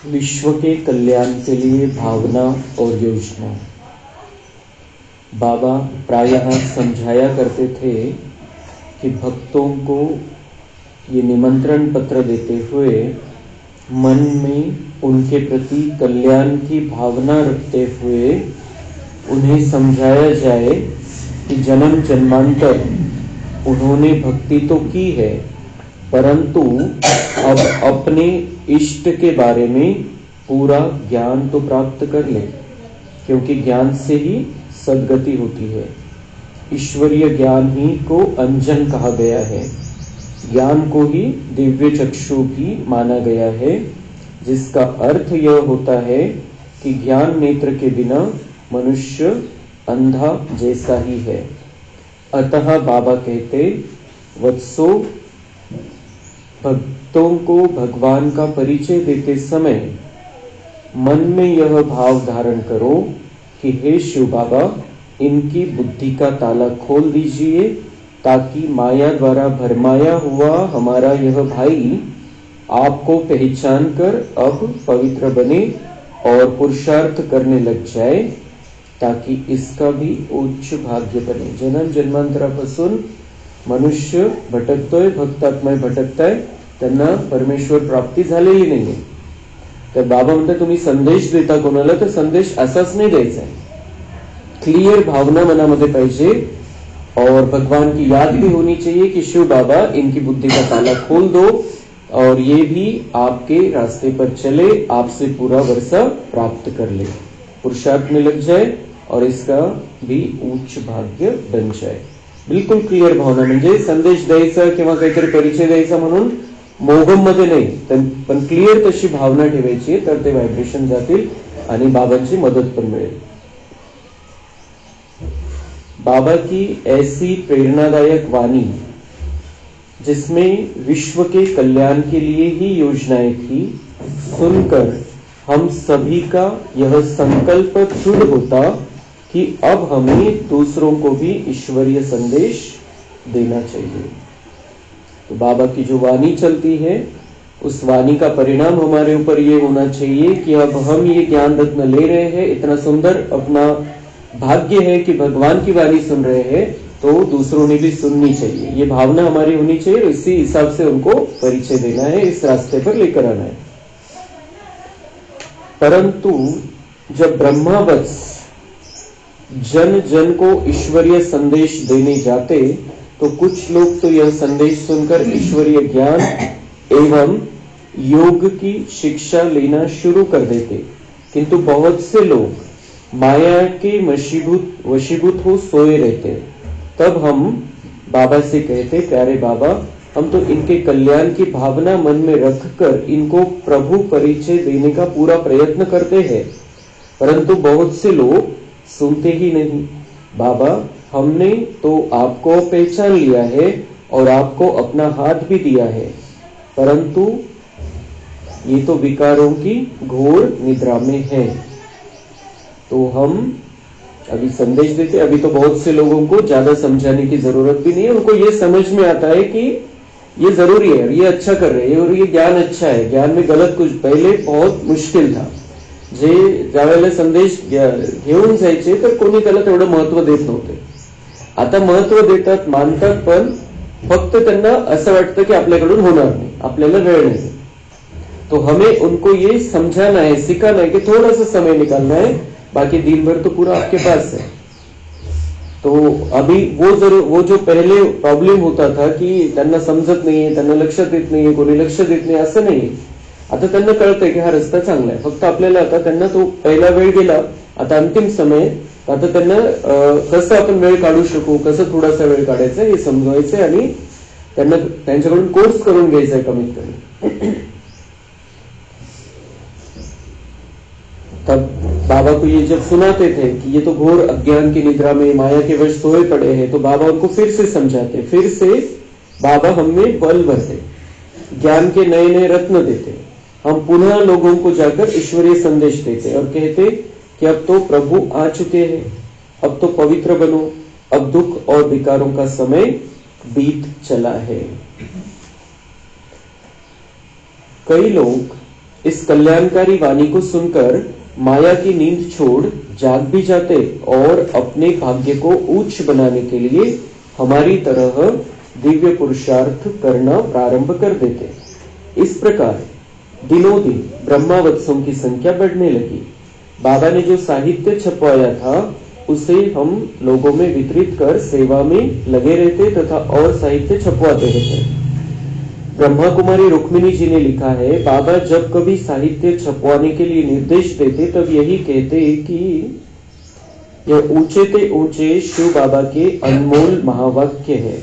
विश्व के कल्याण के लिए भावना और योजना। बाबा प्रायः समझाया करते थे कि भक्तों को ये निमंत्रण पत्र देते हुए मन में उनके प्रति कल्याण की भावना रखते हुए उन्हें समझाया जाए कि जन्म जन्मांतर उन्होंने भक्ति तो की है, परंतु अब अपने इष्ट के बारे में पूरा ज्ञान तो प्राप्त कर ले, क्योंकि ज्ञान से ही सद्गति होती है। ईश्वरीय ज्ञान ही को अंजन कहा गया है, ज्ञान को ही दिव्य चक्षु भी माना गया है, जिसका अर्थ यह होता है कि ज्ञान नेत्र के बिना मनुष्य अंधा जैसा ही है। अतः बाबा कहते, वत्सो, भक्तों को भगवान का परिचय देते समय मन में यह भाव धारण करो कि हे शिव बाबा, इनकी बुद्धि का ताला खोल दीजिए, ताकि माया द्वारा भरमाया हुआ हमारा यह भाई आपको पहचान कर अब पवित्र बने और पुरुषार्थ करने लग जाए, ताकि इसका भी उच्च भाग्य बने। जन्म जन्मांतरापासून मनुष्य भटकतोय, भक्तात्मा भटकताय, त्यांना परमेश्वर प्राप्ती झालेली नाहीये। तर बाबा म्हणतात तुम्ही संदेश देता कोणाला तर संदेश असाच नाही द्यायचा है, क्लियर भावना मनामध्ये पाहिजे और भगवान की याद भी होनी चाहिए कि शिव बाबा इनकी बुद्धि का ताला खोल दो और ये भी आपके रास्ते पर चले, आपसे पूरा वर्षा प्राप्त कर ले, पुरुषार्थ में लग जाए और इसका भी उच्च भाग्य बन जाए। बिल्कुल क्लियर भावना, म्हणजे संदेश द्यायचा किंवा काहीतरी परिचय द्यायचा म्हणून मोहमध्ये नाही, पण क्लियर तशी भावना ठेवायची, तर ते व्हायब्रेशन जातील आणि बाबांची मदत पण मिळेल। बाबा की ऐसी प्रेरणादायक वाणी जिसमें विश्व के कल्याण के लिए ही योजनाएं थी, सुनकर हम सभी का यह संकल्प दृढ़ होता कि अब हमें दूसरों को भी ईश्वरीय संदेश देना चाहिए। तो बाबा की जो वाणी चलती है, उस वाणी का परिणाम हमारे ऊपर ये होना चाहिए कि अब हम ये ज्ञान रत्न ले रहे हैं, इतना सुंदर अपना भाग्य है कि भगवान की वाणी सुन रहे हैं, तो दूसरों ने भी सुननी चाहिए। ये भावना हमारी होनी चाहिए, इसी हिसाब से उनको परिचय देना है, इस रास्ते पर लेकर आना है। परंतु जब ब्रह्मावत्स जन जन को ईश्वरीय संदेश देने जाते, तो कुछ लोग तो यह संदेश सुनकर ईश्वरीय ज्ञान एवं योग की शिक्षा लेना शुरू कर देते, किंतु बहुत से लोग माया के वशीभूत हो सोए रहते। तब हम बाबा से कहते, प्यारे बाबा, हम तो इनके कल्याण की भावना मन में रखकर इनको प्रभु परिचय देने का पूरा प्रयत्न करते हैं, परंतु बहुत से लोग सुनते ही नहीं। बाबा, हमने तो आपको पहचान लिया है और आपको अपना हाथ भी दिया है, परंतु ये तो विकारों की घोर निद्रा में है। तो हम अभी संदेश देते, अभी तो बहुत से लोगों को ज्यादा समझाने की जरूरत भी नहीं है, उनको ये समझ में आता है कि ये जरूरी है, ये अच्छा कर रहे हैं और ये ज्ञान अच्छा है, ज्ञान में गलत कुछ, पहले बहुत मुश्किल था। जे ज्यावेळेला संदेश घेऊन जायचे तर कोणी त्याला तेवढं महत्व देत नव्हते, आता महत्व देतात, मानतात, पण फक्त त्यांना असं वाटतं की आपल्याकडून होणार नाही, आपल्याला वेळ नहीं। तो हमें उनको ये समझाना है, सिखाना है कि थोड़ा सा समय निकालना है, बाकी दिन भर तो पूरा आपके पास है। तो अभी वो जो पहले प्रॉब्लम होता था कि त्यांना समजत नाहीये, त्यांना लक्षात येत नाहीये, कोणी लक्ष देत नाही, असं नाही। आता त्यांना कळतंय की हा रस्ता चांगला आहे, फक्त आपल्याला आता त्यांना तो पहिला वेळ गेला, आता अंतिम समय, आता त्यांना कसं आपण वेळ काढू शकू, कसं थोडासा वेळ काढायचा हे समजवायचंय आणि त्यांना त्यांच्याकडून कोर्स करून घ्यायचा कमीत कमी। बाबा को ये जब सुनाते थे कि ये तो घोर अज्ञान की निद्रा में माया के वश सोए पड़े हैं, तो बाबा उनको फिर से समझाते, फिर से बाबा हमें बल भरते, ज्ञान के नए नए रत्न देते, हम पुनः लोगों को जाकर ईश्वरीय संदेश देते और कहते कि अब तो प्रभु आ चुके हैं, अब तो पवित्र बनो, अब दुख और विकारों का समय बीत चला है। कई लोग इस कल्याणकारी वाणी को सुनकर माया की नींद छोड़ जाग भी जाते और अपने भाग्य को उच्च बनाने के लिए हमारी तरह दिव्य पुरुषार्थ करना प्रारंभ कर देते। इस प्रकार दिनों दिन ब्रह्मावत्सों की संख्या बढ़ने लगी। बाबा ने जो साहित्य छपवाया था उसे हम लोगों में वितरित कर सेवा में लगे रहते तथा और साहित्य छपवाते रहते। ब्रह्मा कुमारी रुक्मिणी जी ने लिखा है, बाबा जब कभी साहित्य छपवाने के लिए निर्देश देते तब यही कहते कि यह ऊंचे से ऊंचे शिव बाबा के अनमोल महावाक्य है,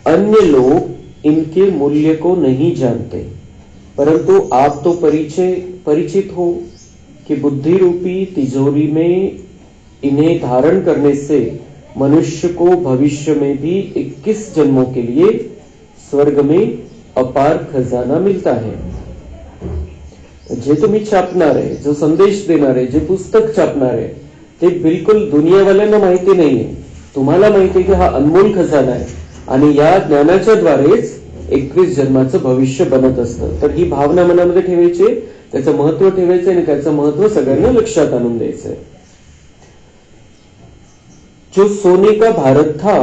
अन्य लोग इनके मूल्य को नहीं जानते, परंतु आप तो परिचित हो कि बुद्धि रूपी तिजोरी में इन्हें धारण करने से मनुष्य को भविष्य में भी 21 जन्मों के लिए स्वर्ग में अपार खजाना मिलता है। जे तुम्ही छापणारे, जो संदेश देणारे, जे पुस्तक छापणारे, ते बिलकुल दुनियावाल्यांना माहिती नाहीये, तुम्हाला माहिती की हा अनमोल खजाना आहे आणि या ज्ञानाच्या द्वारेच 21 जन्माचं भविष्य बनत असतं। तर ही भावना मनामध्ये ठेवायची, त्याचं महत्व ठेवायचं आणि त्याचं महत्व सगळ्यांना लक्षात आणून द्यायचंय। जो सोने का भारत था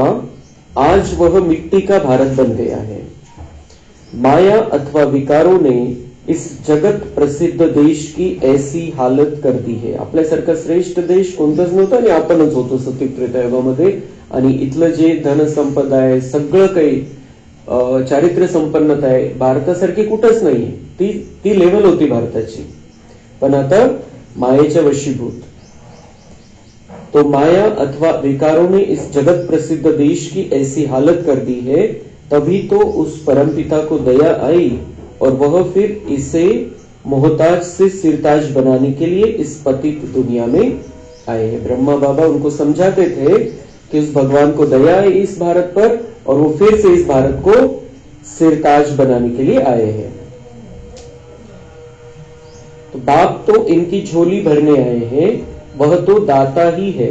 आज वह मिट्टी का भारत बन गया है। माया अथवा विकारों ने इस जगत प्रसिद्ध देश की ऐसी हालत कर दी है। आपल्यासारखा श्रेष्ठ देश कोणताच नव्हता आणि आपणच होतो सत्यत्रेतायुगामध्ये, आणि इथलं जे धनसंपदा आहे, सगळं काही चारित्र्य संपन्नता आहे, भारतासारखी कुठंच नाही। ती लेवल होती भारताची, पण आता मायेच्या वशीभूत। तो माया अथवा विकारों ने इस जगत प्रसिद्ध देश की ऐसी हालत कर दी है, तभी तो उस परमपिता को दया आई और वह फिर इसे मोहताज से सिरताज बनाने के लिए इस पतित दुनिया में आए हैं। ब्रह्मा बाबा उनको समझाते थे कि उस भगवान को दया आई इस भारत पर और वो फिर से इस भारत को सिरताज बनाने के लिए आए हैं। तो बाप तो इनकी झोली भरने आए हैं, वह तो दाता ही है,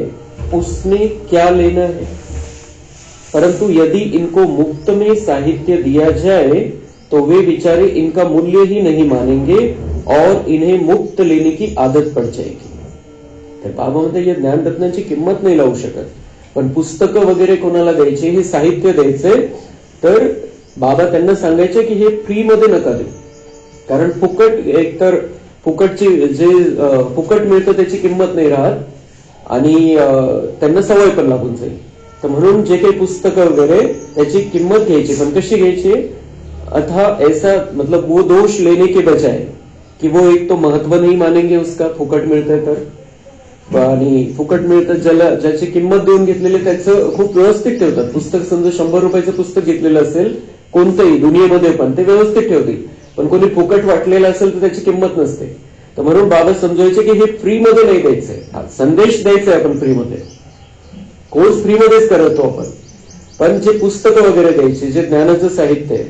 उसने क्या लेना है। परंतु यदि इनको मुफ्त में साहित्य दिया जाए तो वे बेचारे इनका मूल्य ही नहीं मानेंगे और इन्हें मुफ्त लेने की आदत पड़ जाएगी। तर बाबा म्हणते या ज्ञानरत्नांची किंमत नाही लावू शकत, पण पुस्तकं वगैरे कोणाला द्यायचे, हे साहित्य द्यायचे, तर बाबा त्यांना सांगायचे की हे फ्री मध्ये नका देऊ, कारण फुकट, एकतर फुकटची जे फुकट मिळतं त्याची किंमत नाही राहत आणि त्यांना सवय पण लागून जाईल। तर म्हणून जे काही पुस्तकं वगैरे त्याची किंमत घ्यायची, पण कशी घ्यायची, अथा ऐसा मतलब वो दोष लेने के बजाय कि वो एक तो महत्व नहीं मानेंगे उसका, फुकट मिळतंय तर, आणि फुकट मिळतं ज्याची किंमत देऊन घेतलेली त्याचं खूप व्यवस्थित ठेवतात। पुस्तक समजा 100 रुपयाचं पुस्तक घेतलेलं असेल कोणतंही दुनियेमध्ये पण ते व्यवस्थित ठेवतील, पण कोणी फुकट वाटलेलं असेल तर त्याची किंमत नसते। तर म्हणून बाबा समजायचे की हे फ्री मध्ये नाही द्यायचंय, संदेश द्यायचा आहे आपण फ्री मध्ये, कोर्स फ्री मध्येच करतो आपण, पण जे पुस्तकं वगैरे द्यायचे, जे ज्ञानाचं साहित्य आहे,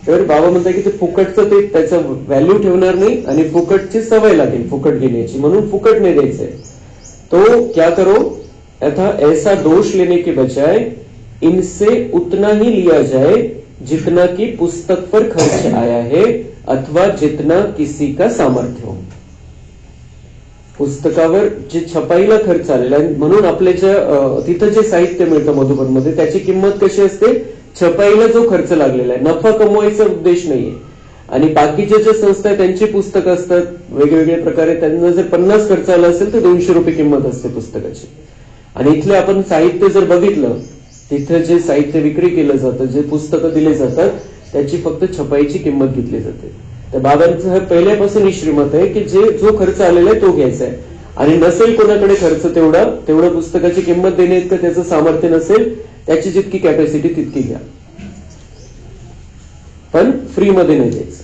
तर बाबा म्हणतात की ते फुकटचं ते त्याचं व्हॅल्यू ठेवणार नाही आणि फुकटची सवय लागेल फुकट घेण्याची, म्हणून फुकट नाही द्यायचंय। तो क्या करो, अथा ऐसा दोष लेने के बजाय इनसे उतना ही लिया जाए जितना की पुस्तक पर खर्च आया है अथवा जितना किसी का सामर्थ्य हो। पुस्तकावर जे छपाईला खर्च आलेला आहे, म्हणून आपल्याच्या तिथं जे साहित्य मिळतं मधुबनमध्ये त्याची किंमत कशी असते, छपाईला जो खर्च लागलेला आहे, नफा कमवायचा उद्देश नाहीये। आणि बाकीच्या ज्या संस्था आहेत त्यांची पुस्तकं असतात वेगवेगळ्या प्रकारे, त्यांना जर 50 खर्च आला असेल तर 200 रुपये किंमत असते पुस्तकाची। आणि इथले आपण साहित्य जर बघितलं, तिथं जे साहित्य विक्री केलं जातं, जे पुस्तकं दिले जातात, त्याची फक्त छपाईची किंमत घेतली जाते। तर बाबांचं पहिल्यापासून ही श्रीमत आहे की जो खर्च आलेला आहे तो घ्यायचा आहे, आणि नसेल कोणाकडे खर्च तेवढं पुस्तकाची किंमत देणे इतकं त्याचं सामर्थ्य नसेल, त्याची जितकी कॅपॅसिटी तितकी घ्या, पण फ्री मध्ये नाही द्यायचं।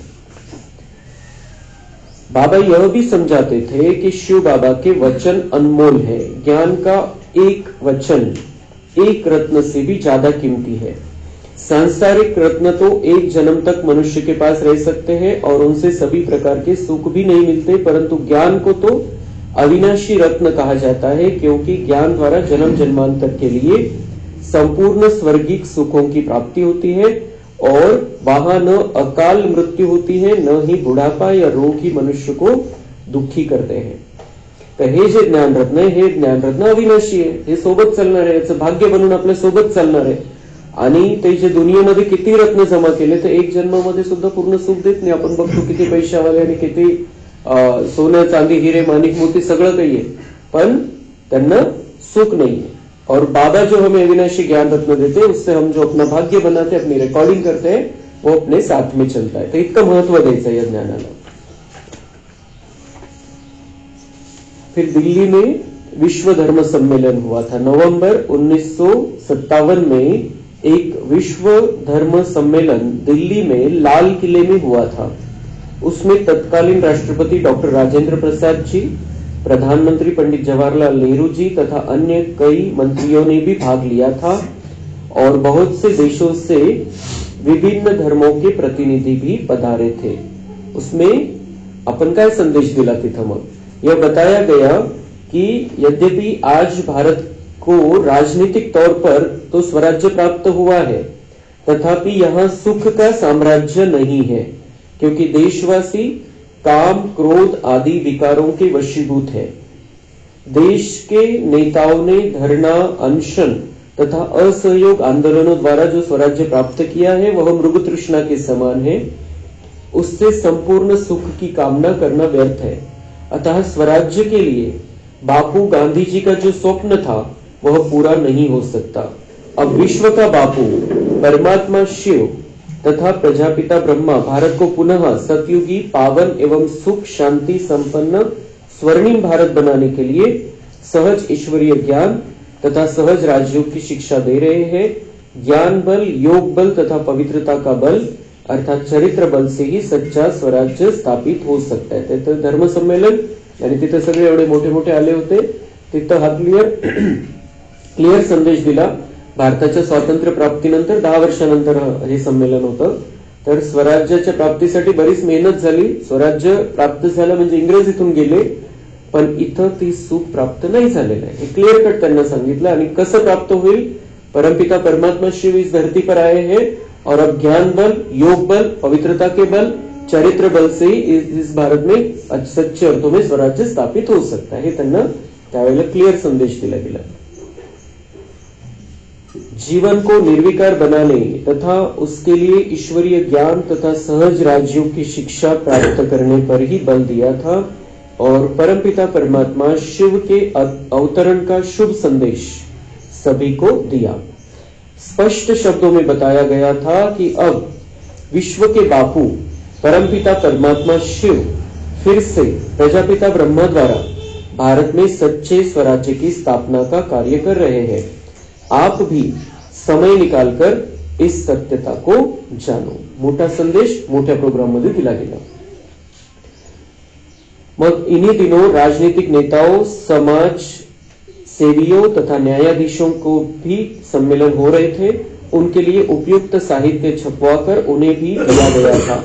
बाबा यह भी समझाते थे कि शिव बाबा के वचन अनमोल है। ज्ञान का एक वचन एक रत्न से भी ज्यादा कीमती है। सांसारिक रत्न तो एक जन्म तक मनुष्य के पास रह सकते हैं और उनसे सभी प्रकार के सुख भी नहीं मिलते, परंतु ज्ञान को तो अविनाशी रत्न कहा जाता है, क्योंकि ज्ञान द्वारा जन्म जन्मांतर के लिए संपूर्ण स्वर्गिक सुखों की प्राप्ति होती है और वहां न अकाल मृत्यु होती है, न ही बुढ़ापा या रोग ही मनुष्य को दुखी करते हैं। तर हे जे ज्ञानरत्न आहे, हे ज्ञानरत्न अविनाशी आहे, हे सोबत चालणार आहे, याचं भाग्य बनून आपल्या सोबत चालणार आहे। आणि ते जे दुनियेमध्ये किती रत्न जमा केले तर एक जन्मामध्ये सुद्धा पूर्ण सुख देत नाही। आपण बघतो किती पैशावाले आणि किती सोनं चांदी हिरे माणिक मोती सगळं काही आहे, पण त्यांना सुख नहीं है। और बाबा जो हमें अविनाशी ज्ञान रत्न देते हैं, उससे हम जो अपना भाग्य बनाते हैं, अपनी रिकॉर्डिंग करते हैं, वो अपने साथ में चलता है। तो इतकं महत्व द्यायचं या ज्ञानाला। फिर दिल्ली में विश्व धर्म सम्मेलन हुआ था। नवंबर 1957 में एक विश्व धर्म सम्मेलन दिल्ली में लाल किले में हुआ था। उसमें तत्कालीन राष्ट्रपति डॉक्टर राजेंद्र प्रसाद जी, प्रधानमंत्री पंडित जवाहरलाल नेहरू जी तथा अन्य कई मंत्रियों ने भी भाग लिया था और बहुत से देशों से विभिन्न धर्मों के प्रतिनिधि भी पधारे थे। उसमें अपन का संदेश दिला तिथं मग यह बताया गया कि यद्यपि आज भारत को राजनीतिक तौर पर तो स्वराज्य प्राप्त हुआ है, तथापि यहाँ सुख का साम्राज्य नहीं है, क्योंकि देशवासी काम क्रोध आदि विकारों के वशीभूत है। देश के नेताओं ने धरना अनशन तथा असहयोग आंदोलनों द्वारा जो स्वराज्य प्राप्त किया है वह मृग तृष्णा के समान है। उससे संपूर्ण सुख की कामना करना व्यर्थ है। अतः स्वराज्य के लिए बापू गांधी जी का जो स्वप्न था वह पूरा नहीं हो सकता। अब विश्व का बापू परमात्मा शिव तथा प्रजापिता ब्रह्मा भारत को पुनः सतयुगी पावन एवं सुख शांति संपन्न स्वर्णिम भारत बनाने के लिए सहज ईश्वरीय ज्ञान तथा सहज राजयोग की शिक्षा दे रहे हैं। ज्ञान बल, योग बल तथा पवित्रता का बल अर्थात चरित्र बल से ही सच्चा स्वराज्य स्थापित हो सकता है। तिथं धर्म संमेलन आणि तिथे सगळे एवढे मोठे मोठे आले होते। तिथं हा क्लिअर संदेश दिला। भारताच्या स्वातंत्र्य प्राप्तीनंतर 10 वर्षानंतर हे संमेलन होतं। तर स्वराज्याच्या प्राप्तीसाठी बरीच मेहनत झाली। स्वराज्य प्राप्त झालं म्हणजे इंग्रज इथून गेले, पण इथं ती सुख प्राप्त नाही झालेलं आहे। हे क्लिअर कट त्यांना सांगितलं। आणि कसं प्राप्त होईल? परमपिता परमात्मा शिव इस धरती पर आए हैं और अब ज्ञान बल, योग बल, पवित्रता के बल, चरित्र बल से ही इस भारत में सच्चे अर्थों में स्वराज्य स्थापित हो सकता है। हे त्यांना त्यावेळेला क्लिअर संदेश दिला गेला। जीवन को निर्विकार बनाने तथा उसके लिए ईश्वरीय ज्ञान तथा सहज राजयोग की शिक्षा प्राप्त करने पर ही बल दिया था और परमपिता परमात्मा शिव के अवतरण का शुभ संदेश सभी को दिया। स्पष्ट शब्दों में बताया गया था कि अब विश्व के बापू परमपिता परमात्मा शिव फिर से प्रजापिता ब्रह्मा द्वारा भारत में सच्चे स्वराज्य की स्थापना का कार्य कर रहे हैं। आप भी समय निकालकर इस सत्यता को जानो। मोठा संदेश मोठ्या प्रोग्राम मध्ये दिला गेला। मग इन्हीं दिनों राजनीतिक नेताओं, समाज सेवियों तथा न्यायाधीशों को भी सम्मेलन हो रहे थे। उनके लिए उपयुक्त साहित्य छपवाकर उन्हें भी दिया गया था।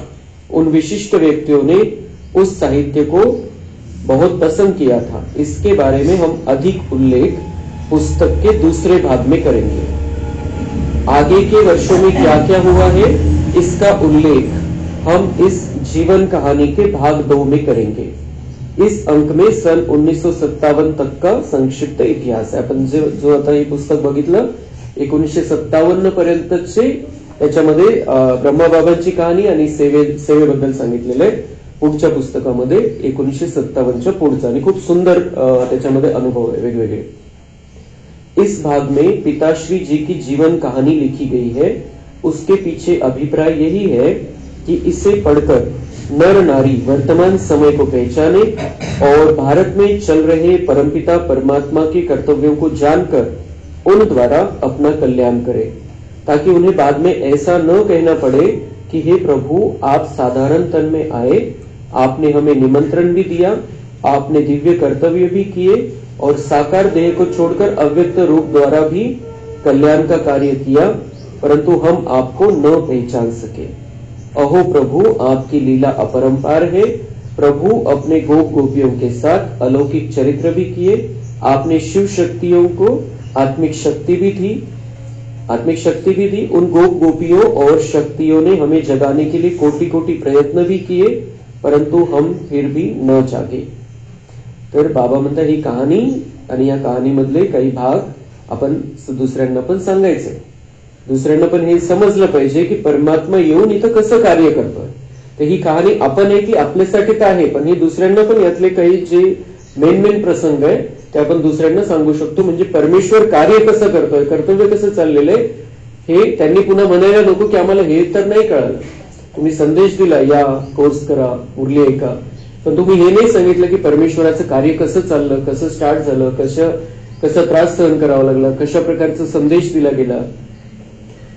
उन विशिष्ट व्यक्तियों ने उस साहित्य को बहुत पसंद किया था। इसके बारे में हम अधिक उल्लेख पुस्तक के दूसरे भाग में करेंगे। आगे के वर्षों में क्या क्या हुआ है इसका उल्लेख हम इस जीवन कहानी के भाग 2 में करेंगे। इस अंक में सन 1957 तक का संक्षिप्त इतिहास आहे। आपण जो आता हे पुस्तक बघितलं 1957 पर्यंतचे त्याच्यामध्ये ब्रह्माबाबांची कहाणी आणि सेवेबद्दल सांगितलेलं आहे। पुढच्या पुस्तकामध्ये 1957च्या पुढचा आणि खूप सुंदर त्याच्यामध्ये अनुभव आहे वेगवेगळे। इस भाग में पिताश्री जी की जीवन कहानी लिखी गई है। उसके पीछे अभिप्राय यही है कि इसे पढ़कर नर नारी वर्तमान समय को पहचाने और भारत में चल रहे परमपिता परमात्मा के कर्तव्यों को जानकर उन द्वारा अपना कल्याण करें, ताकि उन्हें बाद में ऐसा न कहना पड़े कि हे प्रभु, आप साधारण तन में आए, आपने हमें निमंत्रण भी दिया, आपने दिव्य कर्तव्य भी किए और साकार देह को छोड़कर अव्यक्त रूप द्वारा भी कल्याण का कार्य किया, परंतु हम आपको न पहचान सके। अहो प्रभु, आपकी लीला अपरंपार है। प्रभु अपने गोप गोपियों के साथ अलौकिक चरित्र भी किए। आपने शिव शक्तियों को आत्मिक शक्ति भी दी। उन गोप गोपियों और शक्तियों ने हमें जगाने के लिए कोटि कोटि प्रयत्न भी किए, परंतु हम फिर भी न जागे। तर बाबा म्हणतात ही कहाणी आणि या कहाणीमधले काही भाग आपण दुसऱ्यांना पण सांगायचे, दुसऱ्यांना पण हे समजलं पाहिजे की परमात्मा येऊन इथं कसं कार्य करतोय। तर ही कहाणी आपण आहे ती आपल्यासाठी तर आहे, पण ही दुसऱ्यांना पण यातले काही जे मेन प्रसंग आहे ते आपण दुसऱ्यांना सांगू शकतो। म्हणजे परमेश्वर कार्य कसं करतोय, कर्तव्य कसं चाललेलं आहे हे त्यांनी पुन्हा म्हणायला नको की आम्हाला हे तर नाही कळालं, तुम्ही संदेश दिला या कोर्स करा, मुरली ऐका, पण तुम्ही हे नाही सांगितलं की परमेश्वराचं कार्य कसं चाललं, कसं स्टार्ट झालं, कसा त्रास सहन करावा लागला, कशा प्रकारचा संदेश दिला गेला,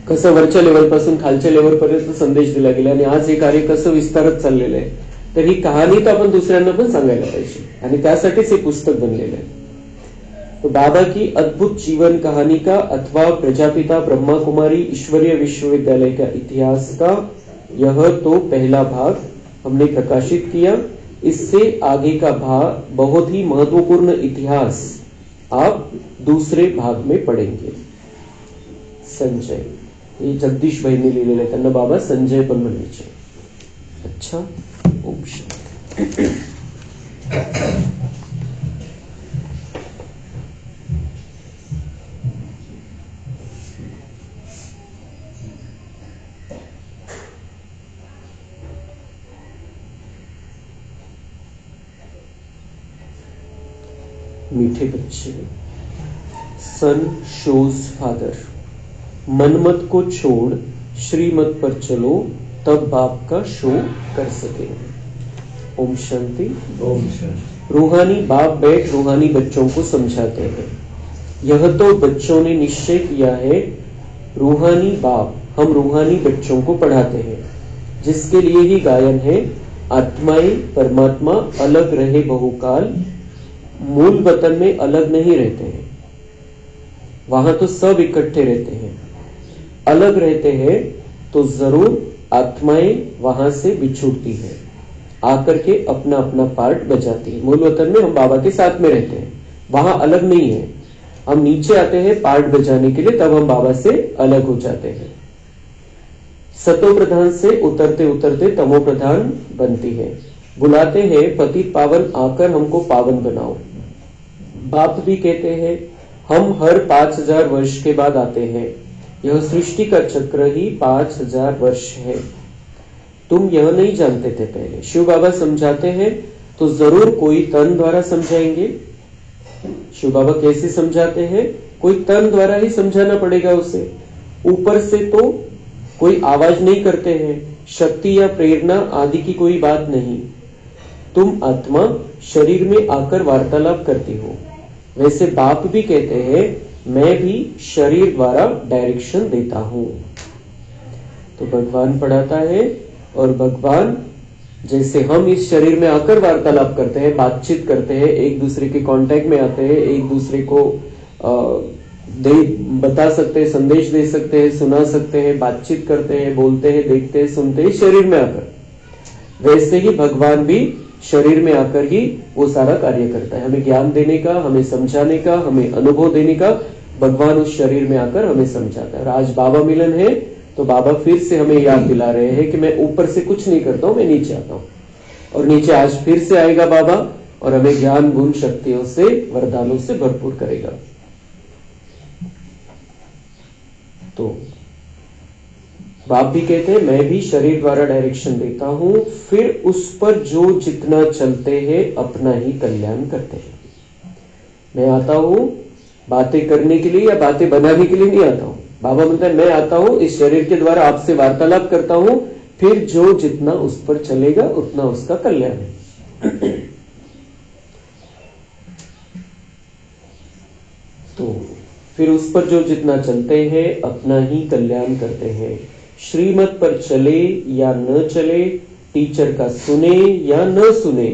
कसं वरच्या लेवल पासून खालच्या लेवल पर्यंत संदेश दिला गेला आणि आज हे कार्य कसं विस्तारत चाललेलं आहे। तर ही कहाणी तर आपण दुसऱ्यांना पण सांगायला पाहिजे आणि त्यासाठीच हे पुस्तक बनलेलं आहे। तो बाबा की अद्भुत जीवन कहानी का अथवा प्रजापिता ब्रह्मा कुमारी ईश्वरीय विश्वविद्यालय का इतिहास का यह तो पहला भाग हमने प्रकाशित किया। इससे आगे का भाग बहुत ही महत्वपूर्ण इतिहास आप दूसरे भाग में पढ़ेंगे। संजय, ये जगदीश भाईने लिहिलेलं आहे, त्यांना बाबा संजय पण म्हणायचे। अच्छा, ओम शांती। मीठे बच्चे, सन शोज फादर, मनमत को छोड़ श्रीमत पर चलो, तब बाप का शो कर सके। ओम शांति। ओम शांति। रूहानी बाप बैठ रूहानी बच्चों को समझाते हैं। यह तो बच्चों ने निश्चय किया है, रूहानी बाप हम रूहानी बच्चों को पढ़ाते हैं, जिसके लिए ही गायन है। आत्माएं परमात्मा अलग रहे बहुकाल, मूल वतन में अलग नहीं रहते हैं, वहां तो सब इकट्ठे रहते हैं। अलग रहते हैं तो जरूर आत्माएं वहां से बिछुड़ती है, आकर के अपना अपना पार्ट बजाती है। मूल वतन में हम बाबा के साथ में रहते हैं, वहां अलग नहीं है। हम नीचे आते हैं पार्ट बजाने के लिए, तब हम बाबा से अलग हो जाते हैं। सतो प्रधान से उतरते उतरते तमो प्रधान बनती है। बुलाते हैं पतित पावन आकर हमको पावन बनाओ। बाप भी कहते हैं हम हर 5000 वर्ष के बाद आते हैं, यह सृष्टि का चक्र ही 5000 वर्ष है। तुम यह नहीं जानते थे पहले। शिव बाबा समझाते हैं तो जरूर कोई तन द्वारा समझाएंगे। शिव बाबा कैसे समझाते हैं? कोई तन द्वारा ही समझाना पड़ेगा उसे। ऊपर से तो कोई आवाज नहीं करते हैं, शक्ति या प्रेरणा आदि की कोई बात नहीं। तुम आत्मा शरीर में आकर वार्तालाप करती हो। वैसे बाप भी कहते हैं मैं भी शरीर द्वारा डायरेक्शन देता हूं। तो भगवान पढ़ाता है और भगवान जैसे हम इस शरीर में आकर वार्तालाप करते हैं, बातचीत करते हैं, एक दूसरे के कांटेक्ट में आते हैं, एक दूसरे को बता सकते हैं, संदेश दे सकते हैं, सुना सकते हैं, बातचीत करते हैं, बोलते हैं, देखते हैं, सुनते हैं शरीर में आकर। वैसे ही भगवान भी शरीर में आकर ही वो सारा कार्य करता है, हमें ज्ञान देने का, हमें समझाने का, हमें अनुभव देने का। भगवान उस शरीर में आकर हमें समझाता है। और आज बाबा मिलन है तो बाबा फिर से हमें याद दिला रहे हैं कि मैं ऊपर से कुछ नहीं करता हूं, मैं नीचे आता हूं। और नीचे आज फिर से आएगा बाबा और हमें ज्ञान गुण शक्तियों से, वरदानों से भरपूर करेगा। तो बाप भी कहते हैं मैं भी शरीर द्वारा डायरेक्शन देता हूं, फिर उस पर जो जितना चलते हैं अपना ही कल्याण करते हैं। मैं आता हूं बातें करने के लिए या बातें बनाने के लिए नहीं आता हूं। बाबा बोलता है मैं आता हूं इस शरीर के द्वारा आपसे वार्तालाप करता हूं, फिर जो जितना उस पर चलेगा उतना उसका कल्याण है। तो फिर उस पर जो जितना चलते हैं अपना ही कल्याण करते हैं। श्रीमत पर चले या न चले, टीचर का सुने या न सुने,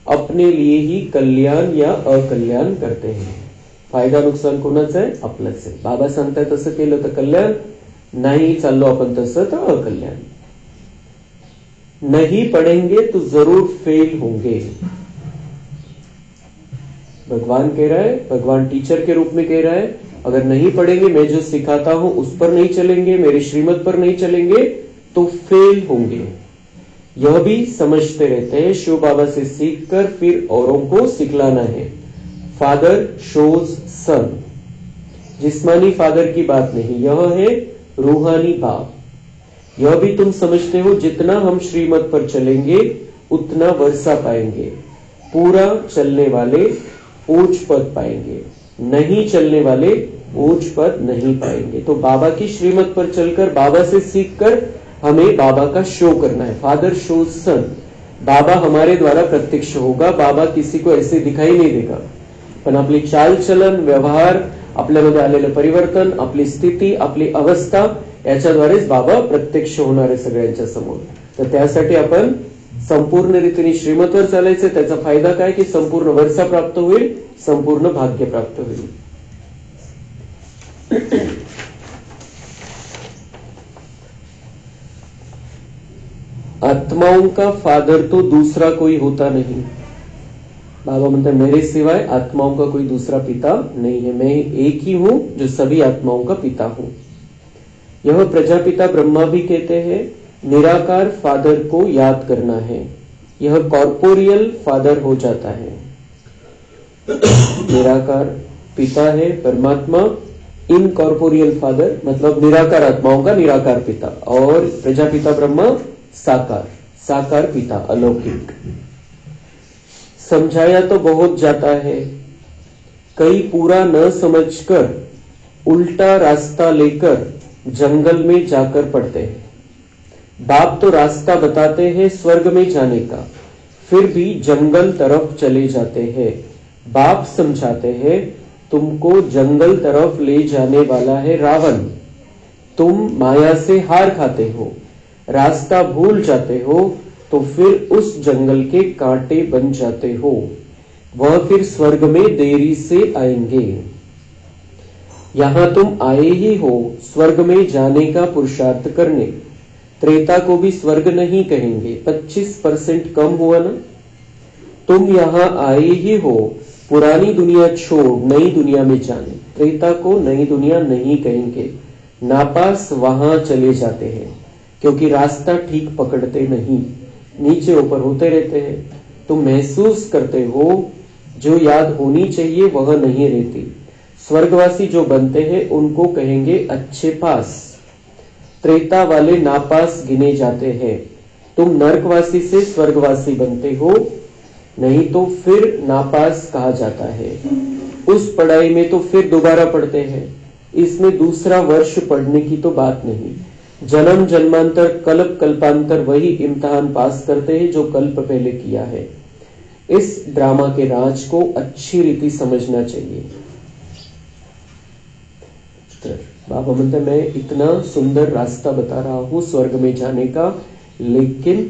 अपने लिए ही कल्याण या अकल्याण करते हैं. फायदा नुकसान कोणाचं आहे? आपलंच आहे. बाबा सांगताय तसं केलं तर कल्याण, नाही चाललो अपन तसं तर अकल्याण. नहीं पढ़ेंगे तो जरूर फेल होंगे. भगवान कह रहा है, भगवान टीचर के रूप में कह रहा है, अगर नहीं पढ़ेंगे, मैं जो सिखाता हूं उस पर नहीं चलेंगे, मेरे श्रीमत पर नहीं चलेंगे तो फेल होंगे. यह भी समझते रहते हैं, शिव बाबा से सीखकर फिर औरों को सिखलाना है. फादर शोज सन. जिस्मानी फादर की बात नहीं, यह है रूहानी बाप. यह भी तुम समझते हो, जितना हम श्रीमत पर चलेंगे उतना वर्षा पाएंगे. पूरा चलने वाले ऊंच पद पाएंगे, नहीं चलने वाले ऊंच पद नहीं पाएंगे. तो बाबा की श्रीमत पर चलकर, बाबा से सीखकर हमें बाबा का शो करना है. फादर शोज सन. बाबा हमारे द्वारा प्रत्यक्ष होगा. बाबा किसी को ऐसे दिखाई नहीं देगा, पण आपली चालचलन, व्यवहार, आपल्यामध्ये आलेलं परिवर्तन, आपली स्थिती, आपली अवस्था याच्याद्वारेच बाबा प्रत्यक्ष होणार आहे सगळ्यांच्या समोर. तर त्यासाठी आपण संपूर्ण रीतीने श्रीमतवर चालायचं. त्याचा फायदा काय की संपूर्ण वर्षा प्राप्त होईल, संपूर्ण भाग्य प्राप्त होईल. आत्माओं का फादर तो दूसरा कोई होता नहीं. बाबा म्हणता मेरे सिवाय आत्माओं का कोई दूसरा पिता नहीं है. मैं एक ही हूं जो सभी आत्माओं का पिता हूं. यह प्रजापिता ब्रह्मा भी कहते हैं, निराकार फादर को याद करना है. यह कॉर्पोरियल फादर हो जाता है. निराकार पिता है परमात्मा, इनकॉर्पोरियल फादर मतलब निराकार आत्माओं का निराकार पिता, और प्रजापिता ब्रह्मा साकार, साकार पिता अलौकिक. समझाया तो बहुत जाता है, कई पूरा न समझकर उल्टा रास्ता लेकर जंगल में जाकर पड़ते हैं. बाप तो रास्ता बताते हैं स्वर्ग में जाने का, फिर भी जंगल तरफ चले जाते हैं. बाप समझाते हैं, तुमको जंगल तरफ ले जाने वाला है रावण. तुम माया से हार खाते हो, रास्ता भूल जाते हो, तो फिर उस जंगल के कांटे बन जाते हो. वह फिर स्वर्ग में देरी से आएंगे. यहां तुम आए ही हो स्वर्ग में जाने का पुरुषार्थ करने. त्रेता को भी स्वर्ग नहीं कहेंगे, 25% कम हुआ ना. तुम यहां आए ही हो पुरानी दुनिया छोड़ नई दुनिया में जाने. त्रेता को नई दुनिया नहीं कहेंगे. नापास वहां चले जाते हैं क्योंकि रास्ता ठीक पकड़ते नहीं, नीचे ऊपर होते रहते हैं. तुम महसूस करते हो जो याद होनी चाहिए वह नहीं रहती. स्वर्गवासी जो बनते हैं उनको कहेंगे अच्छे पास. त्रेता वाले नापास गिने जाते हैं. तुम नरकवासी से स्वर्गवासी बनते हो, नहीं तो फिर नापास कहा जाता है. उस पढ़ाई में तो फिर दोबारा पढ़ते हैं. इसमें दूसरा वर्ष पढ़ने की तो बात नहीं. जन्म जन्मांतर कल्प कल्पांतर वही इम्तिहान पास करते हैं जो कल्प पहले किया है. इस ड्रामा के राज को अच्छी रीति समझना चाहिए. बाबा म्हणते मैं इतना सुंदर रास्ता बता रहा हूं स्वर्ग में जाने का, लेकिन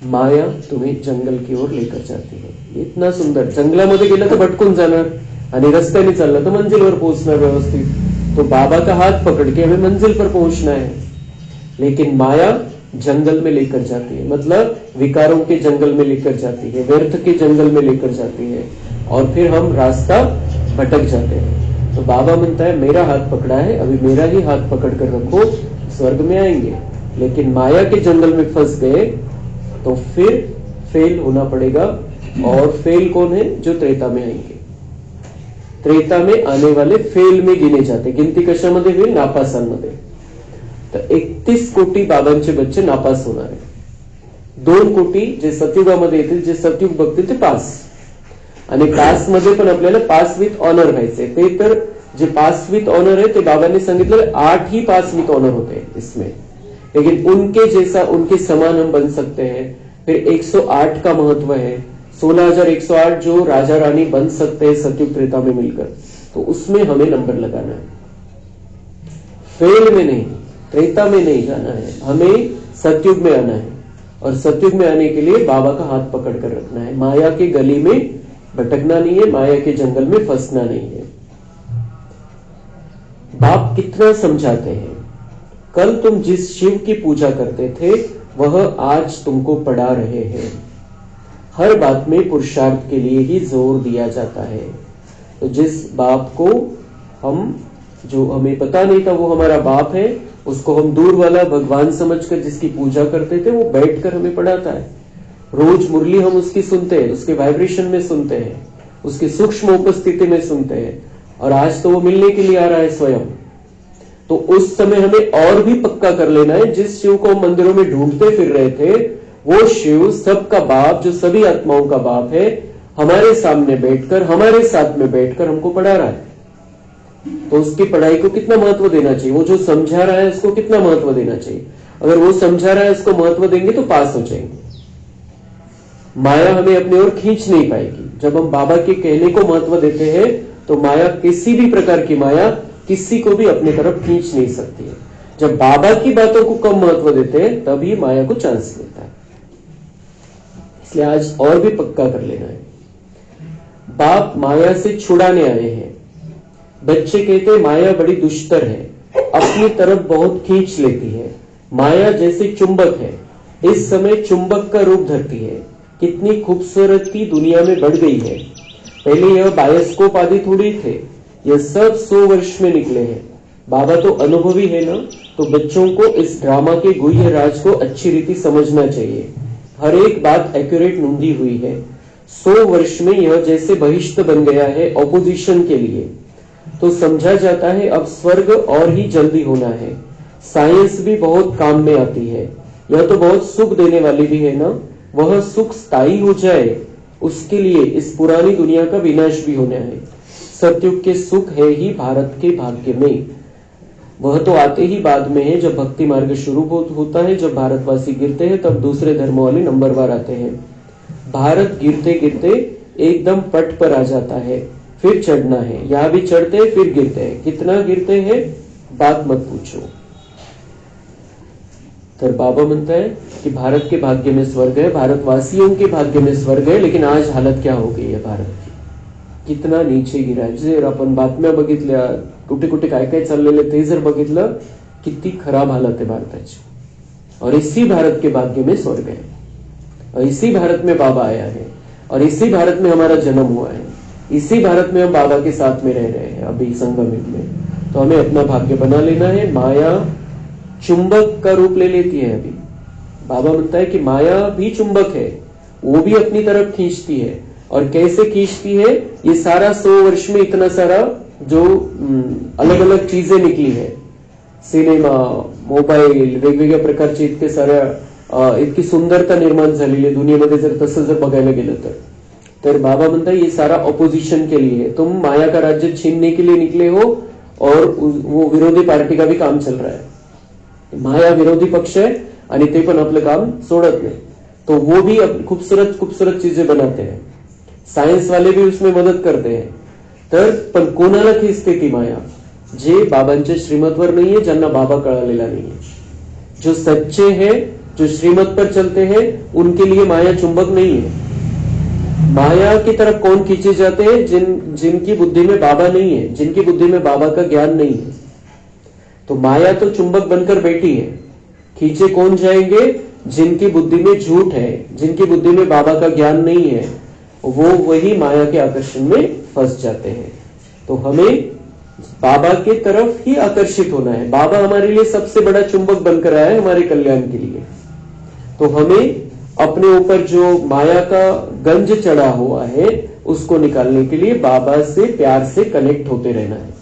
माया तुम्हें जंगल की ओर लेकर जाती है. इतना सुंदर, जंगलामध्ये गेलं तर भटकून जाणार आणि रस्त्याने चाललं तर मंजिलवर पोहोचणार व्यवस्थित. तो बाबा का हाथ पकड़ के हमें मंजिल पर पहुंचना है. लेकिन माया जंगल में लेकर जाती है, मतलब विकारों के जंगल में लेकर जाती है, व्यर्थ के जंगल में लेकर जाती है, और फिर हम रास्ता भटक जाते हैं. तो बाबा म्हणता है मेरा हाथ पकड़ा है, अभी मेरा ही हाथ पकड़ कर रखो, स्वर्ग में आएंगे. लेकिन माया के जंगल में फंस गए तो फिर फेल होना पड़ेगा. और फेल कौन है? जो त्रेता में आएंगे. त्रेता में आने वाले फेल में गिने जाते. गिनती कशामध्ये होईल? नापासांमध्ये. तर 31 कोटी बाबांचे बच्चे नापास होणार आहे. 2 कोटी जे सतयुगामध्ये येतील, जे सतयुग बघतील ते पास. आणि पास मध्ये पण आपल्याला पास विथ ऑनर व्हायचंय. ते तर जे पास विथ ऑनर है ते बाबांनी सांगितलं 8 ही पास विथ ऑनर होते हैं इसमें. लेकिन उनके जैसा, उनके समान हम बन सकते हैं. फिर 108 का महत्व है. 16,108 जो राजा रानी बन सकते हैं सतयुग त्रेता में मिलकर, तो उसमें हमें नंबर लगाना है. फेल में नहीं, त्रेता में नहीं जाना है, हमें सतयुग में आना है. और सतयुग में आने के लिए बाबा का हाथ पकड़ कर रखना है। माया के गली में भटकना नहीं है, माया के जंगल में फंसना नहीं है। बाप कितना समझाते हैं। कल तुम जिस शिव की पूजा करते थे वह आज तुमको पढ़ा रहे हैं। हर बात में पुरुषार्थ के लिए ही जोर दिया जाता है। तो जिस बाप को जो हमें पता नहीं था वो हमारा बाप है, उसको हम दूर वाला भगवान समझकर जिसकी पूजा करते थे, वो बैठकर हमें पढ़ाता है। रोज मुरली हम उसकी सुनते हैं, उसके वाइब्रेशन में सुनते हैं, उसकी सूक्ष्म उपस्थिति में सुनते हैं, और आज तो वो मिलने के लिए आ रहा है स्वयं। तो उस समय हमें और भी पक्का कर लेना है, जिस शिव को हम मंदिरों में ढूंढते फिर रहे थे, वो शिव सबका बाप, जो सभी आत्माओं का बाप है, हमारे सामने बैठकर, हमारे साथ में बैठकर हमको पढ़ा रहा है। तो उसकी पढ़ाई को कितना महत्व देना चाहिए, वो जो समझा रहा है उसको कितना महत्व देना चाहिए। अगर वो समझा रहा है उसको महत्व देंगे तो पास हो जाएंगे। माया हमें अपनी ओर खींच नहीं पाएगी। जब हम बाबा के कहने को महत्व देते हैं तो माया, किसी भी प्रकार की माया किसी को भी अपनी तरफ खींच नहीं सकती है। जब बाबा की बातों को कम महत्व देते हैं तभी माया को चांस मिलता है। इसलिए आज और भी पक्का कर लेना है, बाप माया से छुड़ाने आए हैं। बच्चे कहते हैं माया बड़ी दुष्टर है, अपनी तरफ बहुत खींच लेती है। माया जैसे चुंबक है, इस समय चुंबक का रूप धरती है। कितनी खूबसूरती दुनिया में बढ़ गई है। पहले यह बायोस्कोप आदि थोड़ी थे, यह सब 100 वर्ष में निकले हैं। बाबा तो अनुभवी है ना, तो बच्चों को इस ड्रामा के गुह्य राज को अच्छी रीति समझना चाहिए। हर एक बात एक्यूरेट नूंदी हुई है। 100 वर्ष में यह जैसे बहिष्ठ बन गया है ऑपोजिशन के लिए, तो समझा जाता है अब स्वर्ग और ही जल्दी होना है। साइंस भी बहुत काम में आती है। यह तो बहुत सुख देने वाली भी है ना, वह सुख स्थायी हो जाए उसके लिए इस पुरानी दुनिया का विनाश भी होना है। सतयुग के सुख है ही भारत के भाग्य में। वह तो आते ही बाद में है, जब भक्ति मार्ग शुरू होता है, जब भारतवासी गिरते हैं तब दूसरे धर्मों वाले नंबरवार आते हैं। भारत गिरते गिरते एकदम पट पर आ जाता है, फिर चढ़ना है। यहां भी चढ़ते हैं फिर गिरते हैं। कितना गिरते हैं बात मत पूछो। तो बाबा म्हणता है कि भारत के भाग्य में स्वर्ग है, भारतवासियों के भाग्य में स्वर्ग है, लेकिन आज हालत क्या हो गई है भारत की, कितना नीचे गिरा है। जर आपण बातम्या बघितल्या, कुठे कुठे काय काय चाललेलं ते जर बघितलं, किती खराब हालत है भारताची। और इसी भारत के भाग्य में स्वर्ग है, और इसी भारत में बाबा आया है, और इसी भारत में हमारा जन्म हुआ है, इसी भारत में हम बाबा के साथ में रह रहे हैं अभी संगम युग में। तो हमें अपना भाग्य बना लेना है। माया चुंबक का रूप ले लेती है। अभी बाबा बताता है कि माया भी चुंबक है, वो भी अपनी तरफ खींचती है। और कैसे खींचती है, ये सारा 100 वर्ष में इतना सारा जो अलग अलग चीजें निकली है, सिनेमा, मोबाईल, वेगवेगळ्या प्रकारचे इतके साऱ्या इतकी सुंदरता निर्माण झालेली आहे दुनियेमध्ये, जर तसं जर बघायला गेलं तर बाबा म्हणता है ये सारा ऑपोजिशन के लिए है। तुम माया का राज्य छीनने के लिए निकले हो, और वो विरोधी पार्टी का भी काम चल रहा है। माया विरोधी पक्ष है आणि ते पण आपलं काम सोडत नाही, तो वो भी खूबसूरत खूबसूरत चीजें बनाते हैं। सायन्स वाले भी उसमें मदत करते हैं। तर पण कोणाला खींचते ती माया, जे बाबांच्या श्रीमतवर नाहीये, ज्यांना बाबा कळालेला नाहीये। जो सच्चे हैं, जो श्रीमत पर चलते हैं, उनके लिए माया चुंबक नहीं है। माया की तरफ कौन खींचे जाते हैं, जिनकी बुद्धि में बाबा नहीं है, जिनकी बुद्धि में बाबा का ज्ञान नहीं है। तो माया तो चुंबक बनकर बैठी है। खींचे कौन जाएंगे, जिनकी बुद्धि में झूठ है, जिनकी बुद्धि में बाबा का ज्ञान नहीं है, वो वही माया के आकर्षण में फंस जाते हैं। तो हमें बाबा के तरफ ही आकर्षित होना है। बाबा हमारे लिए सबसे बड़ा चुंबक बनकर आया है हमारे कल्याण के लिए। तो हमें अपने ऊपर जो माया का गंज चढ़ा हुआ है उसको निकालने के लिए बाबा से प्यार से कनेक्ट होते रहना है।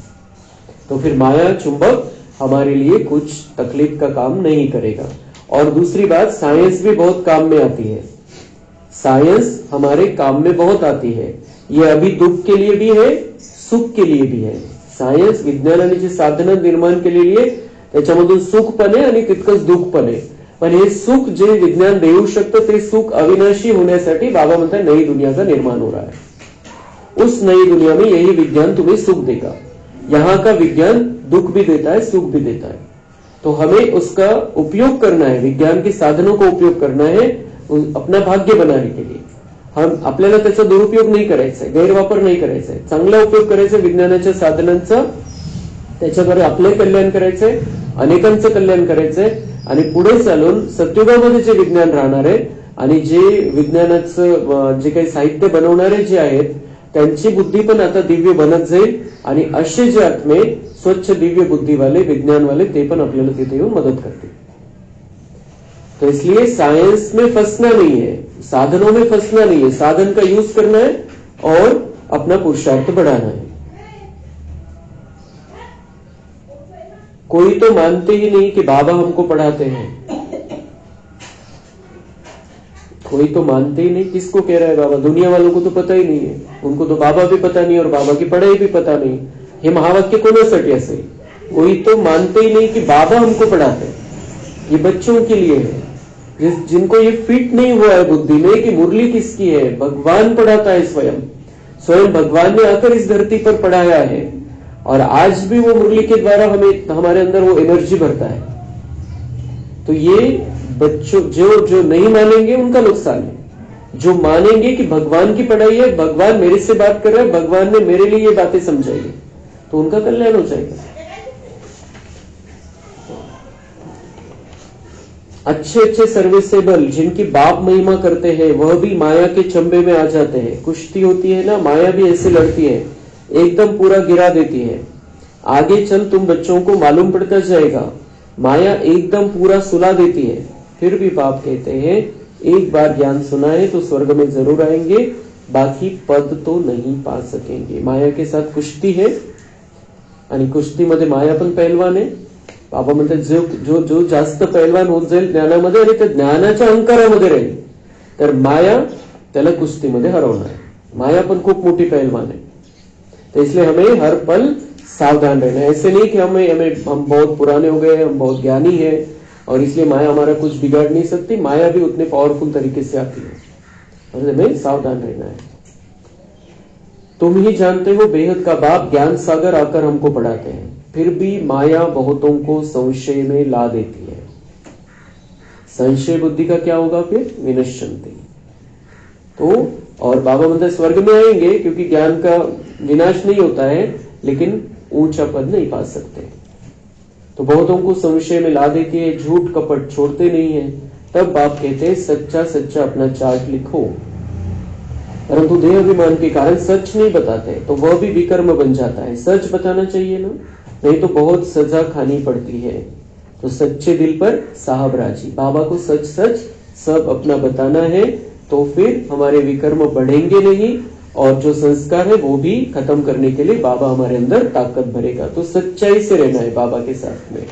तो फिर माया चुंबक हमारे लिए कुछ तकलीफ का काम नहीं करेगा। और दूसरी बात, साइंस भी बहुत काम में आती है। साइंस हमारे काम में बहुत आती है। ये अभी दुख के लिए भी है, सुख के लिए भी है। सायन्स विज्ञानाने साधनं निर्माण केलेली आहे, त्याच्यामधून सुख पण आहे आणि तितकंच दुःख पण आहे। पण हे सुख जे विज्ञान देऊ शकतं ते सुख अविनाशी होण्यासाठी बाबा म्हणता है नई दुनिया का निर्माण हो रहा है। उस नई दुनिया में यही विज्ञान तुम्हें सुख देगा। यहाँ का विज्ञान दुख भी देता है, सुख भी देता है। तो हमें उसका उपयोग करना है, विज्ञान के साधनों का उपयोग करना है अपना भाग्य बनाने के लिए. हम आपल्याला त्याचा दुरुपयोग नाही करायचा आहे, गैरवापर नाही करायचा आहे, चांगला उपयोग करायचा विज्ञानाच्या साधनांचा. त्याच्याद्वारे आपले कल्याण करायचंय, अनेकांचं कल्याण करायचंय आणि पुढे चालून सत्युगामध्ये जे विज्ञान राहणार आहे आणि जे विज्ञानाचं जे काही साहित्य बनवणारे जे आहेत त्यांची बुद्धी पण आता दिव्य बनत जाईल आणि असे जे आत्मे स्वच्छ दिव्य बुद्धि वाले विज्ञान वाले ते पण आपल्याला तिथे येऊन मदत करतील. तो इसलिए साइंस में फंसना नहीं है, साधनों में फंसना नहीं है, साधन का यूज करना है और अपना पुरुषार्थ बढ़ाना है. कोई तो मानते ही नहीं कि बाबा हमको पढ़ाते हैं, कोई तो मानते ही नहीं. किसको कह रहा है बाबा? दुनिया वालों को तो पता ही नहीं है, उनको तो बाबा भी पता नहीं और बाबा की पढ़ाई भी पता नहीं. हे महावाक्य कोणासाठी असेल? कोई तो मानते ही नहीं कि बाबा हमको पढ़ाते हैं. ये बच्चों के लिए है जिनको ये फिट नहीं हुआ है बुद्धि में कि मुरली किसकी है. भगवान पढ़ाता है, स्वयं स्वयं भगवान ने आकर इस धरती पर पढ़ाया है और आज भी वो मुरली के द्वारा हमें हमारे अंदर वो एनर्जी भरता है. तो ये बच्चों जो नहीं मानेंगे उनका नुकसान है. जो मानेंगे कि भगवान की पढ़ाई है, भगवान मेरे से बात कर रहा है, भगवान ने मेरे लिए ये बातें समझाई है, तो उनका कल्याण हो जाएगा. अच्छे अच्छे सर्विसेबल जिनकी बाप महिमा करते हैं वह भी माया के चंबे में आ जाते हैं. कुश्ती होती है ना, माया भी ऐसे लड़ती है, एकदम पूरा गिरा देती है. आगे चल तुम बच्चों को मालूम पड़ता जाएगा, माया एकदम पूरा सुला देती है. फिर भी बाप कहते हैं एक बार ज्ञान सुना है तो स्वर्ग में जरूर आएंगे, बाकी पद तो नहीं पा सकेंगे. माया के साथ कुश्ती है आणि कुस्तीमध्ये माया पण पैलवान आहे. बाबा म्हणतात जो जो जास्त पैलवान होत जाईल ज्ञानामध्ये आणि त्या ज्ञानाच्या अहंकारामध्ये राहील तर माया त्याला कुस्तीमध्ये हरवणार आहे. माया पण खूप मोठी पैलवान है. तो इसलिए हमें हर पल सावधान रहना है. ऐसे नहीं कि हम बहुत पुराने हो गए, हम बहुत ज्ञानी है और इसलिए माया हमारा कुछ बिगाड़ नहीं सकती. माया भी उतने पावरफुल तरीके से आती है और हमें सावधान रहना है. तुम ही जानते हो बेहद का बाप ज्ञान सागर आकर हमको पढ़ाते हैं, फिर भी माया बहुतों को संशय में ला देती है. संशय बुद्धि का क्या होगा फिर? विनश्यन्ति. तो और बाबा मतलब स्वर्ग में आएंगे क्योंकि ज्ञान का विनाश नहीं होता है, लेकिन ऊंचा पद नहीं पा सकते. तो बहुतों को संशय में ला देती है, झूठ कपट छोड़ते नहीं है. तब बाप कहते हैं सच्चा सच्चा अपना चार्ट लिखो, परंतु देह अभिमान के कारण सच नहीं बताते तो वह भी विकर्म बन जाता है. सच बताना चाहिए ना, नहीं तो बहुत सजा खानी पड़ती है. तो सच्चे दिल पर साहब राजी. बाबा को सच सच सब अपना बताना है तो फिर हमारे विकर्म बढ़ेंगे नहीं और जो संस्कार है वो भी खत्म करने के लिए बाबा हमारे अंदर ताकत भरेगा. तो सच्चाई से रहना है बाबा के साथ में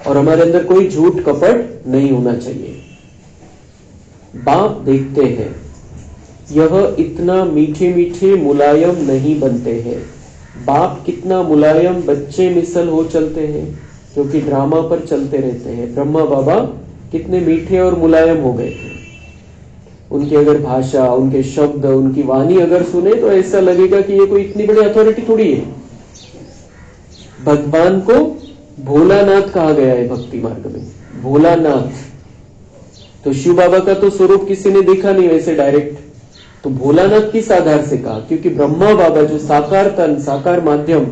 और हमारे अंदर कोई झूठ कपट नहीं होना चाहिए. बाप देखते हैं यह इतना मीठे मीठे मुलायम नहीं बनते हैं. बाप कितना मुलायम बच्चे मिसल हो चलते हैं क्योंकि ड्रामा पर चलते रहते हैं. ब्रह्मा बाबा कितने मीठे और मुलायम हो गए थे. उनकी अगर भाषा, उनके शब्द, उनकी वाणी अगर सुने तो ऐसा लगेगा कि ये कोई इतनी बड़ी अथॉरिटी थोड़ी है. भगवान को भोलानाथ कहा गया है भक्ति मार्ग में, भोलानाथ. तो शिव बाबा का तो स्वरूप किसी ने देखा नहीं वैसे डायरेक्ट, तो भोलानाथ किस आधार से कहा? क्योंकि ब्रह्मा बाबा जो साकार तन, साकार माध्यम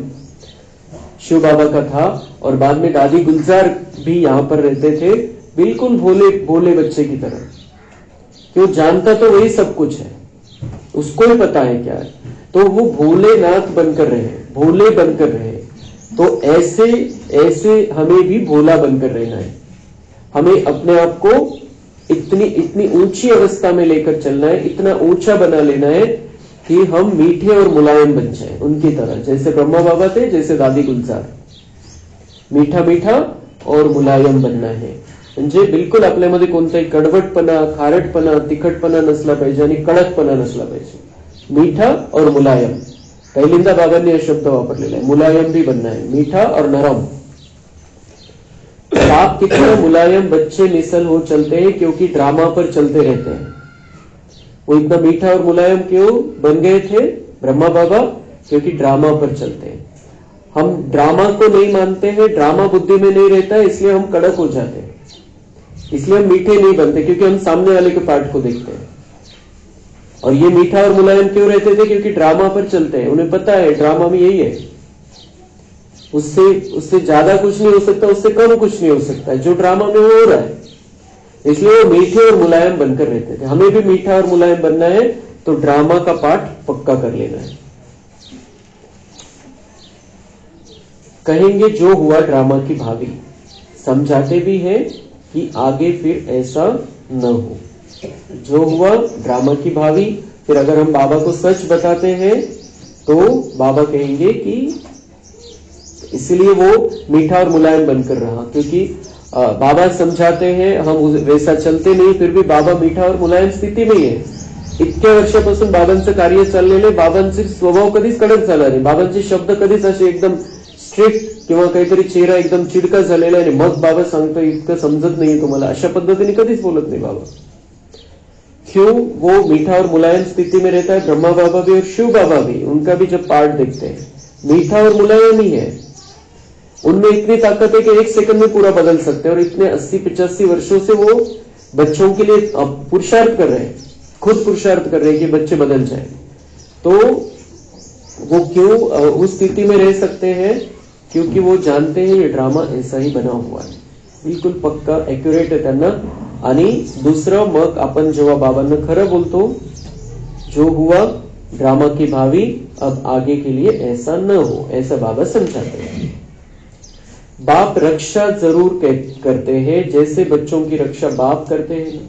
शिव बाबा का था और बाद में दादी गुलजार भी यहाँ पर रहते थे, बिल्कुल भोले भोले बच्चे की तरह. क्यों? जानता तो वही सब कुछ है, उसको ही पता है क्या है. तो वो भोलेनाथ बनकर रहे, भोले बनकर रहे. तो ऐसे ऐसे हमें भी भोला बनकर रहना है. हमें अपने आप को इतनी ऊंची अवस्था में लेकर चलना है, इतना ऊंचा बना लेना है कि हम मीठे और मुलायम बन जाए उनकी तरह. जैसे ब्रह्मा बाबा थे, जैसे दादी गुलजार. मीठा मीठा और मुलायम बनना है. म्हणजे बिलकुल आपल्यामध्ये कोणताही कडवटपणा, खारटपणा, तिखटपणा नसला पाहिजे आणि कडकपणा नसला पाहिजे. मीठा और मुलायम. पहिल्यांदा बाबांनी हा शब्द वापरलेला आहे. मुलायम भी बनना है, मीठा और नरम. बाप कितना मुलायम बच्चे मिसल हो चलते हैं क्योंकि ड्रामा पर चलते रहते हैं. वो इतना मीठा और मुलायम क्यों बन गए थे ब्रह्मा बाबा? क्योंकि ड्रामा पर चलते हैं. हम ड्रामा को नहीं मानते हैं, ड्रामा बुद्धि में नहीं रहता है, इसलिए हम कड़क हो जाते हैं, इसलिए हम मीठे नहीं बनते, क्योंकि हम सामने वाले के पार्ट को देखते हैं। और ये मीठा और मुलायम क्यों रहते थे? क्योंकि ड्रामा पर चलते हैं, उन्हें पता है ड्रामा में यही है, उससे ज्यादा कुछ नहीं हो सकता, उससे कम कुछ नहीं हो सकता है, जो ड्रामा में हो रहा है। इसलिए वो मीठे और मुलायम बनकर रहते थे। हमें भी मीठा और मुलायम बनना है तो ड्रामा का पार्ट पक्का कर लेना है। कहेंगे जो हुआ ड्रामा की भावी, समझाते भी हैं कि आगे फिर ऐसा न हो। जो हुआ ड्रामा की भावी, फिर अगर हम बाबा को सच बताते हैं तो बाबा कहेंगे कि इसलिए वो मीठा और मुलायम बनकर रहा, क्योंकि बाबा समझाते हैं, हम वैसा चलते नहीं, फिर भी बाबा मीठा और मुलायम स्थिती में आहे. इतक्या वर्षापासून बाबांचं कार्य चाललेलं आहे. बाबांचे स्वभाव कधीच कडक झाला नाही. बाबांचे शब्द कधीच असे एकदम स्ट्रिक्ट किंवा काहीतरी चेहरा एकदम चिडका झालेला आहे, मग बाबा सांगतो इतकं समजत नाहीये तुम्हाला, अशा पद्धतीने कधीच बोलत नाही बाबा. क्यों? वो मीठा और मुलायम स्थिति में रहता है. ब्रह्मा बाबा भी और शिव बाबा भी, उनका भी जब पाठ देखते हैं मीठा और मुलायम ही है. उनमें इतनी ताकत है कि एक सेकंड में पूरा बदल सकते हैं, और इतने 80-85 वर्षों से वो बच्चों के लिए पुरुषार्थ कर रहे हैं, खुद पुरुषार्थ कर रहे हैं कि बच्चे बदल जाए. तो वो क्यों उस स्थिति में रह सकते हैं? क्योंकि वो जानते हैं ये ड्रामा ऐसा ही बना हुआ है. बिल्कुल पक्का ॲक्युरेट आहे त्यांना. आणि दुसरं, मग आपण जेव्हा बाबांना खरं बोलतो, जो हुआ ड्रामा की भावी, अब आगे के लिए ऐसा न हो, ऐसा बाबा समझाते हैं. बाप रक्षा जरूर करते हैं, जैसे बच्चों की रक्षा बाप करते हैं.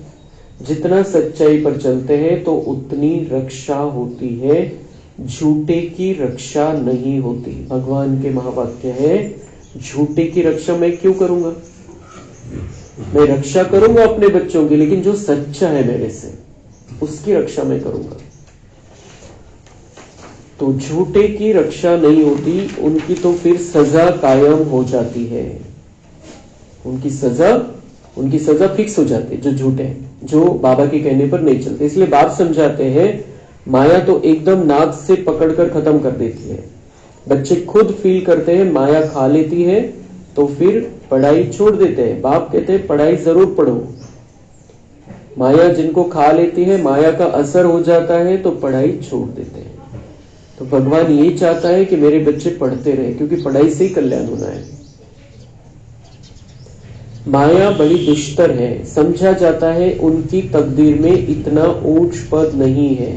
जितना सच्चाई पर चलते हैं तो उतनी रक्षा होती है, झूठे की रक्षा नहीं होती. भगवान के महावाक्य है, झूठे की रक्षा मैं क्यों करूंगा? मैं रक्षा करूंगा अपने बच्चों की, लेकिन जो सच्चा है मेरे से उसकी रक्षा मैं करूंगा. तो झूठे की रक्षा नहीं होती, उनकी तो फिर सजा कायम हो जाती है. उनकी सजा फिक्स हो जाती है, जो झूठे हैं, जो बाबा के कहने पर नहीं चलते. इसलिए बाप समझाते हैं, माया तो एकदम नाक से पकड़कर खत्म कर देती है. बच्चे खुद फील करते हैं माया खा लेती है तो फिर पढ़ाई छोड़ देते हैं. बाप कहते हैं पढ़ाई जरूर पढ़ो. माया जिनको खा लेती है, माया का असर हो जाता है तो पढ़ाई छोड़ देते हैं. तो भगवान ये चाहता है कि मेरे बच्चे पढ़ते रहे, क्योंकि पढ़ाई से ही कल्याण होना है. माया बड़ी दुष्टर है. समझा जाता है उनकी तकदीर में इतना ऊंच पद नहीं है.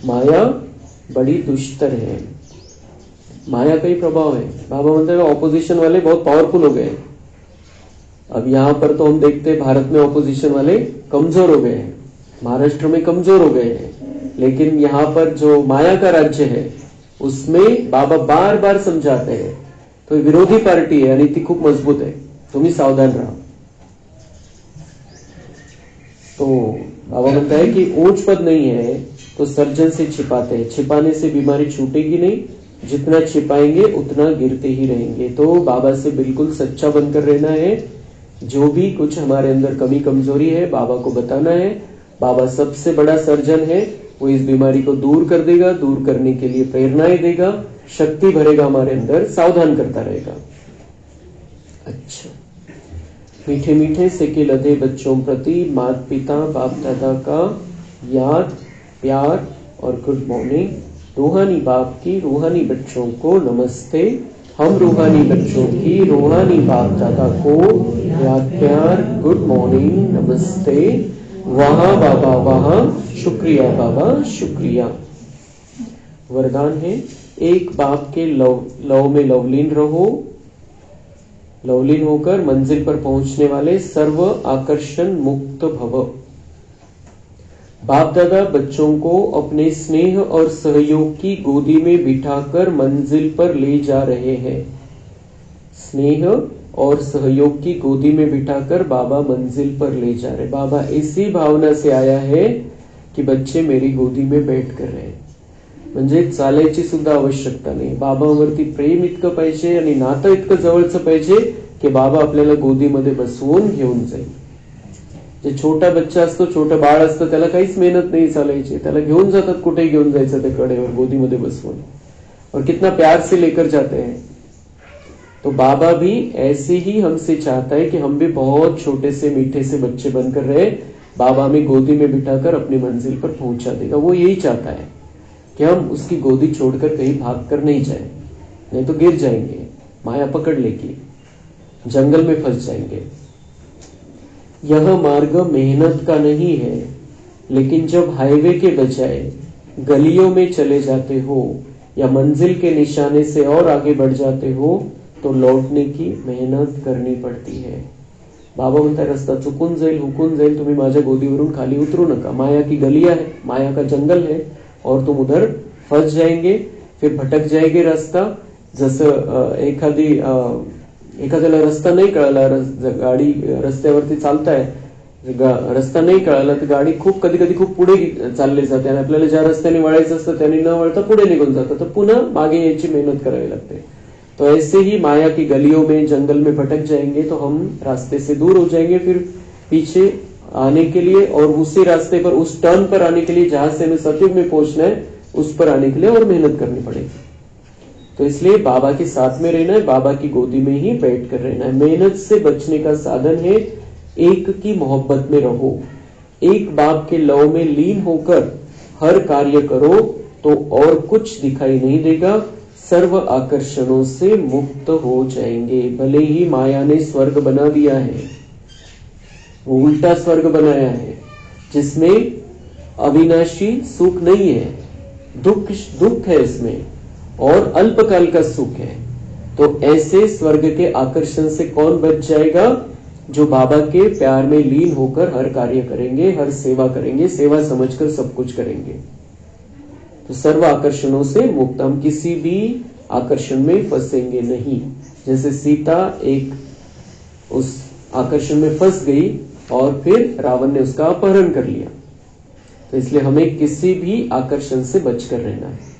माया बड़ी दुष्टर है. माया का ही प्रभाव है. बाबा म्हणते हैं ऑपोजिशन वाले बहुत पावरफुल हो गए. अब यहां पर तो हम देखते हैं भारत में ऑपोजिशन वाले कमजोर हो गए हैं, महाराष्ट्र में कमजोर हो गए हैं. लेकिन यहाँ पर जो माया का राज्य है उसमें बाबा बार बार समझाते हैं, तो विरोधी पार्टी है आणि ती खूप मजबूत है, तुम्ही सावधान रहा. तो बाबा म्हणता है कि ऊंच पद नहीं है तो सर्जन से छिपाते हैं. छिपाने से बीमारी छूटेगी नहीं, जितना छिपाएंगे उतना गिरते ही रहेंगे. तो बाबा से बिल्कुल सच्चा बनकर रहना है. जो भी कुछ हमारे अंदर कमी कमजोरी है बाबा को बताना है. बाबा सबसे बड़ा सर्जन है, वो इस बीमारी को दूर कर देगा, दूर करने के लिए प्रेरणाएं देगा, शक्ति भरेगा हमारे अंदर, सावधान करता रहेगा. अच्छा, मीठे मीठे सिके लदे बच्चों प्रति माता पिता बाप दादा का याद, प्यार और गुड मॉर्निंग. रूहानी बाप की रूहानी बच्चों को नमस्ते. हम रूहानी बच्चों की रूहानी बाप दादा को याद, प्यार, गुड मॉर्निंग, नमस्ते. वहां बाबा वहां, शुक्रिया बाबा शुक्रिया. वरदान है, एक बाप के लव में लवलीन रहो. लवलीन होकर मंजिल पर पहुंचने वाले सर्व आकर्षण मुक्त भव. बाप दादा बच्चों को अपने स्नेह और सहयोग की गोदी में बिठाकर मंजिल पर ले जा रहे हैं. स्नेह और सहयोग की गोदी में बिठाकर बाबा मंजिल पर ले जा रहे. बाबा इसी भावना से आया है कि बच्चे मेरी गोदी में बैठ कर रहे. म्हणजे चालायची सुद्धा आवश्यकता नाही. बाबावरती प्रेम इतकं पाहिजे आणि नातं इतकं जवळचं पाहिजे की बाबा आपल्याला गोदीमध्ये बसवून घेऊन जाईल. जे छोटा बच्चा असतो, छोटं बाळ असतं, त्याला काहीच मेहनत नाही चालायची, त्याला घेऊन जातात, कुठे घेऊन जायचं त्या कडेवर गोदीमध्ये बसवून. और कितना प्यार से लेकर जाते हैं। तो बाबा भी ऐसे ही हमसे चाहता है कि हम भी बहुत छोटे से मीठे से बच्चे बनकर रहे, बाबा हमें गोदी में बिठाकर अपनी मंजिल पर पहुंचा देगा। वो यही चाहता है कि हम उसकी गोदी छोड़कर कहीं भागकर नहीं जाए, नहीं तो गिर जाएंगे, माया पकड़ लेगी, जंगल में फंस जाएंगे। यह मार्ग मेहनत का नहीं है, लेकिन जब हाईवे के बजाय गलियों में चले जाते हो या मंजिल के निशाने से और आगे बढ़ जाते हो तो लौटने की मेहनत करनी पड़ती है। बाबा म्हणतात रस्ता चुकून जाईल, हुकून जाईल, तुम्ही माझ्या गोदीवरून खाली उतरू नका। माया की गलियां है, माया का जंगल है और तुम उधर फंस जाएंगे, फिर भटक जाएंगे रास्ता। जसं एखाद्याला रस्ता नाही कळाला, गाडी रस्त्यावरती चालताय, रस्ता नाही कळाला तर गाडी कधी कधी खूप पुढे चालली जाते आणि आपल्याला ज्या रस्त्याने वळायचं असतं त्याने न वळता पुढे निघून जातं, तर पुन्हा मागे यायची मेहनत करावी लागते। तो ऐसे ही माया की गलियों में, जंगल में भटक जाएंगे तो हम रास्ते से दूर हो जाएंगे। फिर पीछे आने के लिए और उसी रास्ते पर, उस टर्न पर आने के लिए जहां से हमें सतयुग में पहुंचना है, उस पर आने के लिए और मेहनत करनी पड़ेगी। तो इसलिए बाबा के साथ में रहना है, बाबा की गोदी में ही बैठ कर रहना है। मेहनत से बचने का साधन है एक की मोहब्बत में रहो, एक बाप के लव में लीन होकर हर कार्य करो तो और कुछ दिखाई नहीं देगा, सर्व आकर्षणों से मुक्त हो जाएंगे। भले ही माया ने स्वर्ग बना दिया है, वो उल्टा स्वर्ग बनाया है जिसमें अविनाशी सुख नहीं है, दुख है इसमें और अल्पकाल का सुख है। तो ऐसे स्वर्ग के आकर्षण से कौन बच जाएगा? जो बाबा के प्यार में लीन होकर हर कार्य करेंगे, हर सेवा करेंगे, सेवा समझकर सब कुछ करेंगे। तो सर्व आकर्षणों से मुक्त, हम किसी भी आकर्षण में फंसेंगे नहीं। जैसे सीता एक उस आकर्षण में फंस गई और फिर रावण ने उसका अपहरण कर लिया। तो इसलिए हमें किसी भी आकर्षण से बचकर रहना है।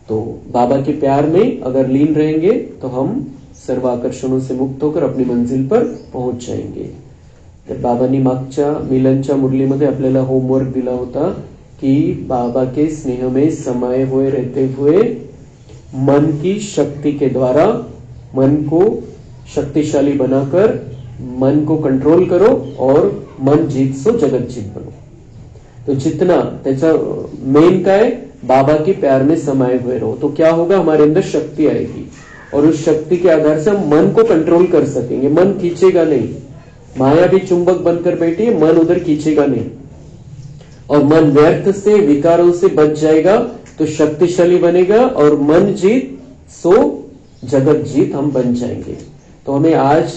तो बाबा के प्यार में अगर लीन रहेंगे तो हम सर्व आकर्षणों से मुक्त होकर अपनी मंजिल पर पहुंच जाएंगे। तर बाबांनी मागच्या मिलनच्या मुरलीमध्ये आपल्याला होमवर्क दिला होता कि बाबा के स्नेह में समाये हुए रहते हुए मन की शक्ति के द्वारा मन को शक्तिशाली बनाकर मन को कंट्रोल करो और मन जीत सो जगत जीत बनो। तो जितना त्याचा मेन काय, बाबा के प्यार में समाये हुए रहो, तो क्या होगा, हमारे अंदर शक्ति आएगी और उस शक्ति के आधार से हम मन को कंट्रोल कर सकेंगे। मन खींचेगा नहीं, माया भी चुंबक बनकर बैठी है, मन उधर खींचेगा नहीं और मन व्यर्थ से विकारों से बच जाएगा तो शक्तिशाली बनेगा और मन जीत सो जगत जीत हम बन जाएंगे। तो हमें आज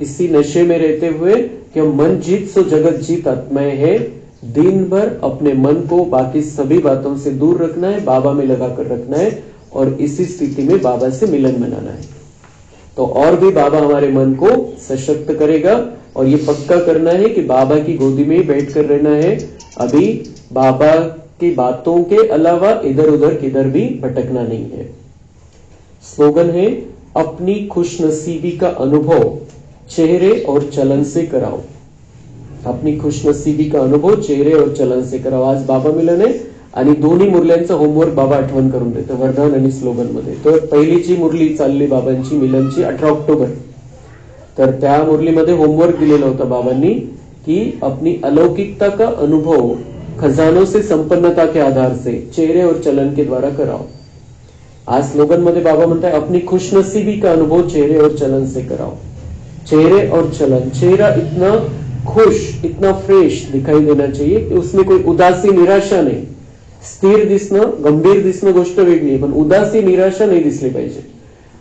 इसी नशे में रहते हुए कि हम मन जीत सो जगत जीत आत्माएं है, दिन भर अपने मन को बाकी सभी बातों से दूर रखना है, बाबा में लगाकर रखना है और इसी स्थिति में बाबा से मिलन मनाना है। तो और भी बाबा हमारे मन को सशक्त करेगा और ये पक्का करना है कि बाबा की गोदी में ही बैठकर रहना है। अभी बाबा की बातों के अलावा इधर उधर किधर भी भटकना नहीं है। स्लोगन है, अपनी खुशनसीबी का अनुभव चेहरे और चलन से कराओ। अपनी खुशनसीबी का अनुभव चेहरे और चलन से कराओ। आज बाबा मिलन आहे आणि दोन्ही मुरल्यांचं होमवर्क बाबा आठवण करून देतो वरदान आणि स्लोगन मध्ये। तर पहिलीची मुरली चालली बाबांची मिलनची 18 ऑक्टोबर, तर त्या मुरलीमध्ये होमवर्क दिलेला होता बाबांनी कि अपनी अलौकिकता का अनुभव खजानों से संपन्नता के आधार से चेहरे और चलन के द्वारा कराओ। आज स्लोगन मध्ये बाबा म्हणताय, अपनी खुशनसीबी का अनुभव चेहरे और चलन से कराओ। चेहरे और चलन, चेहरा इतना खुश, इतना फ्रेश दिखाई देना चाहिए कि उसमें कोई उदासी निराशा नहीं। स्थिर दिसणं, गंभीर दिसणं गोष्ट वेगळी, पण उदासी निराशा नहीं दिसली पाहिजे।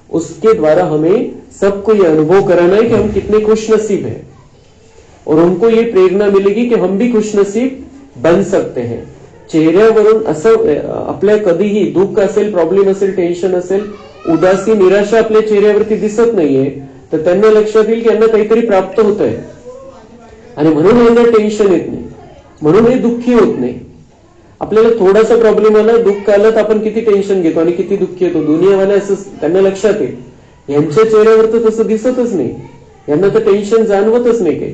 उसके द्वारा हमें सबको ये अनुभव कराना है कि हम कितने खुशनसीब हैं और हमको ये प्रेरणा मिलेगी कि हम भी खुशनसीब बन सकते हैं। चेहऱ्यावरून असं आपल्या कधीही दुःख असेल, प्रॉब्लेम असेल, टेन्शन असेल, उदासी निराशा आपल्या चेहऱ्यावरती दिसत नाहीये तर त्यांना लक्षात येईल की यांना काहीतरी प्राप्त होत आहे आणि म्हणून यांना टेन्शन येत नाही, म्हणून हे दुःखी होत नाही। आपल्याला थोडासा प्रॉब्लेम आला, दुःख आलं तर आपण किती टेन्शन घेतो आणि किती दुःखी होतो। दुनियावाले असं त्यांना लक्षात येईल, यांच्या चेहऱ्यावर तर तसं दिसतच नाही, यांना तर टेन्शन जाणवतच नाही काही।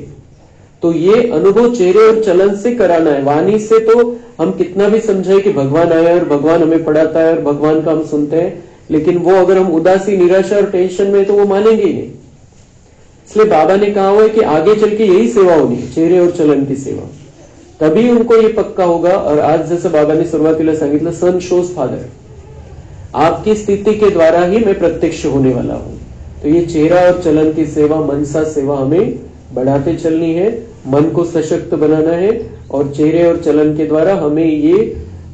तो ये अनुभव चेहरे और चलन से कराना है। वाणी से तो हम कितना भी समझाए कि भगवान आया और भगवान हमें पढ़ाता है और भगवान का हम सुनते हैं, लेकिन वो अगर हम उदासी, निराशा और टेंशन में, तो वो मानेंगे ही नहीं। इसलिए बाबा ने कहा हुआ है कि आगे चल के यही सेवा होनी, चेहरे और चलन की सेवा, तभी उनको ये पक्का होगा। और आज जैसे बाबा ने सुरुवातीला सांगितलं, सन शोज फादर, आपकी स्थिति के द्वारा ही मैं प्रत्यक्ष होने वाला हूं। तो ये चेहरा और चलन की सेवा, मनसा सेवा हमें बढ़ाते चलनी है, मन को सशक्त बनाना है, और चेहरे और चलन के द्वारा हमें ये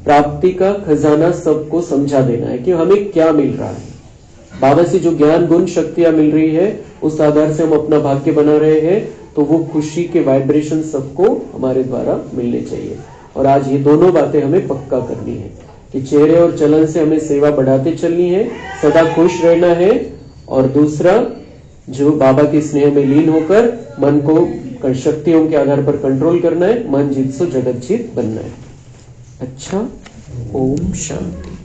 प्राप्ति का खजाना सबको समझा देना है कि हमें क्या मिल रहा है। बाबा से जो ज्ञान, गुण, शक्तियां मिल रही है, उस आधार से हम अपना भाग्य बना रहे हैं, तो वो खुशी के वाइब्रेशन सबको हमारे द्वारा मिलने चाहिए। और आज ये दोनों बातें हमें पक्का करनी है कि चेहरे और चलन से हमें सेवा बढ़ाते चलनी है, सदा खुश रहना है, और दूसरा जो बाबा के स्नेह में लीन होकर मन को शक्तियों के आधार पर कंट्रोल करना है, मन जीत सो जगत जीत बनना है। अच्छा, ओम शांति।